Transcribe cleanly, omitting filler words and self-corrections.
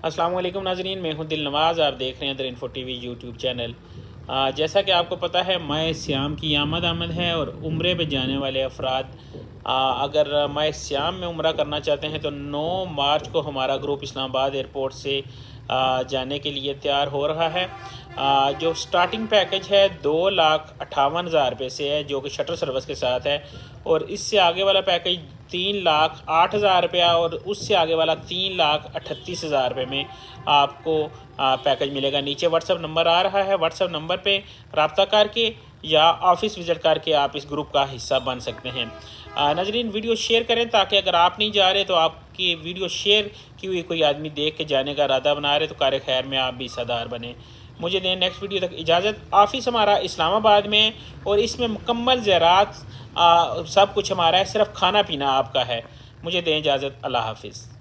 अस्सलाम वालेकुम नाजरीन, मैं हूं दिल नवाज़। आप देख रहे हैं दर इन्फो टीवी यूट्यूब चैनल। जैसा कि आपको पता है, माह सियाम की आमद है और उम्रे पे जाने वाले अफराद अगर माह सियाम में उम्रा करना चाहते हैं तो 9 मार्च को हमारा ग्रुप इस्लामाबाद एयरपोर्ट से जाने के लिए तैयार हो रहा है। जो स्टार्टिंग पैकेज है 2,58,000 रुपये से है, जो कि शटल सर्विस के साथ है। और इससे आगे वाला पैकेज 3,08,000 रुपया और उससे आगे वाला 3,38,000 रुपये में आपको पैकेज मिलेगा। नीचे व्हाट्सअप नंबर आ रहा है, व्हाट्सअप नंबर पे रब्ता करके या ऑफिस विज़िट करके आप इस ग्रुप का हिस्सा बन सकते हैं। नाज़रीन, वीडियो शेयर करें ताकि अगर आप नहीं जा रहे तो आपकी वीडियो शेयर की हुई कोई आदमी देख के जाने का इरादा बना रहे तो कार खैर में आप भी हिस्सेदार बने। मुझे दें नेक्स्ट वीडियो तक इजाज़त। ऑफिस हमारा इस्लामाबाद में और इसमें मुकम्मल ज़रात सब कुछ हमारा है, सिर्फ खाना पीना आपका है। मुझे दें इजाज़त। अल्लाह हाफिज़।